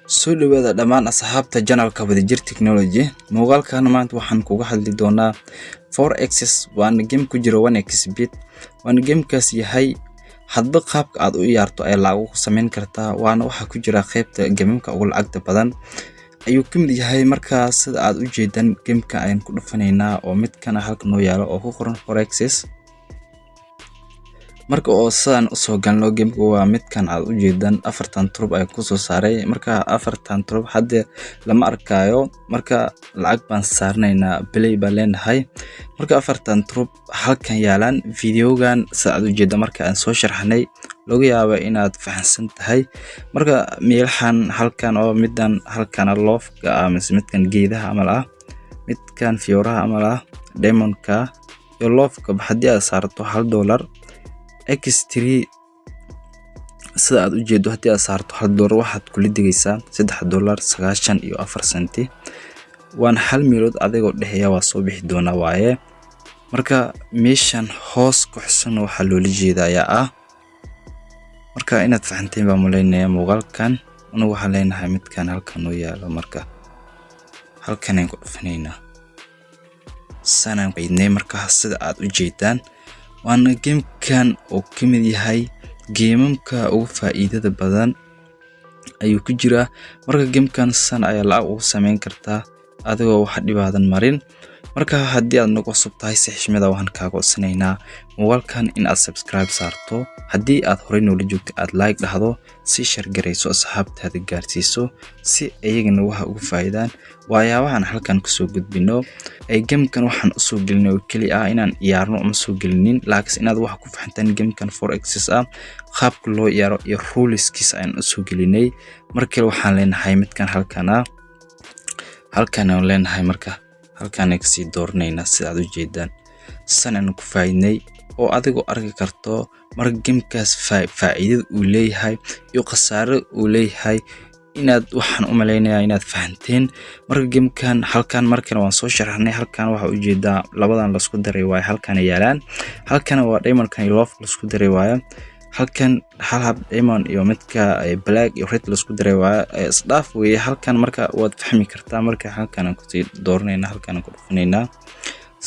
soo dhawaada dhammaan asxaabta channelka Wadajir Technology. Muuqaalkan maanta waxaan kuga hadli doonaa 4xs waana game ku jiro 1xbit. Waana gamekaas yahay hadba qaabka aad u ciyaarto ay lacag ku sameyn kartaa, waana waxa ku jira qaybta gameka ugu lacagta badan ayuu kamid yahay. Marka sida aad u jeedaan gameka ayaan ku dhufaneynaa oo mid kana halka noo yaalo oo ku qoran 4xs. marka oo saan u soo galno gameka waa midkan aad u jeedaan afartan turub ay ku soo saaray. marka afartan turub hadda lama arkayo, marka lacag baan saarnaynaa play baan leenahay. marka afartan turub halkan yaalan videogan sida aad u jeedaan marka aan soo sharxnay laga yaabo inaad fahansan tahay. marka meelahan halkan oo midan halkan loofka ama midkan geedaha amal ah, midkan fiyooraha amal ah, diamondka iyo loofka hadii aad saarto $1 x3 sida aad u jeedo hadii aad saarto $1 waxaad kula digaysaa $3.94 waan hal meelood adigoo dhaxaya waa soo bixi doona waaye. marka meeshan hoos ku xusan waxa loola jeedaa ah marka inaad fahanteen baa muleynaya muuqaalkan. anigu waxaan leenahay midkan halkan oo yaalo, marka halkan aan ku dhufaneynaa sanaan baydnay. marka sida aad u jeedaan waana gamekan oo kamid yahay geemamka ugu faa'iidada badan ayuu ku jira. marka gamekan san ayaa lacag ugu sameyn kartaa adigoo wax dhibaadan marin. marka hadii aad nagu cusub tahay si xishmad ah waxaan kaaga codsanaynaa muuqaalkan in aad subscribe saarto, hadii aad horey noola joogto aad like dhahdo, si share gareyso asxaabtaada gaarsiiso si ayagana waxa ugu faa'iidaan waxaan halkan ku soo gudbino. ay gamekan waxaan u soo gelinay oo kali ah inaan ciyaarno uma soo gelinin, laakiin inaad wax ku fahantaan gamekan 4xs ah qaabka loo ciyaaro iyo ruleskiisa aan u soo gelinay. markii waxaan leenahay midkan halkan aan leenahay, marka halkan ay kasii doornayna sida aad u jeedaan sanaan ku faa'iidnay oo adigoo arki karto. marka gamekaas faa'iidada uu leeyahay iyo khasaaro uu leeyahay inaad waxaan u maleynayaa inaad fahanteen. marka gamekan halkan markan waan soo sharaxnay, halkan waxa u jeedaa labadan la isku daray waay halkan yaalaan, halkan waa diamondkan iyo love la isku daray waay, halkan hal hab diamond iyo midka black iyo red la isku daray waay isdhaaf weeye. halkan marka waad fahmi kartaa. marka halkan aan ku sii doornayna halkan ku dhufaneynaa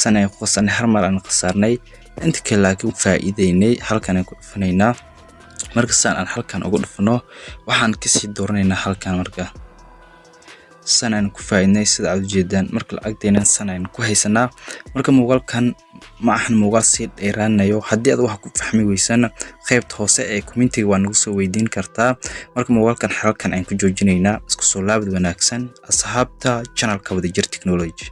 sanay qosan har mar aan khasaarnay inta kale laakiin faa'iideynay halkan aan ku dhufaneynaa. marka saan aan halkan ugu dhufno waxaan ka sii doornaynaa halkan, marka sanaan ku faa'iidnay sida aad u jeedaan. marka lacagteena sanaan ku haysanaa. marka muuqaalkan ma ahan muuqaal si dheeraanayo, hadii aad wax ku fahmi weysana qaybta hoose ee commentiga waa nagu soo weydiin kartaa. marka muuqaalkan halkan aan ku joojinaynaa. isku soo laabad wanaagsan asxaabta channelka Wadajir Technology.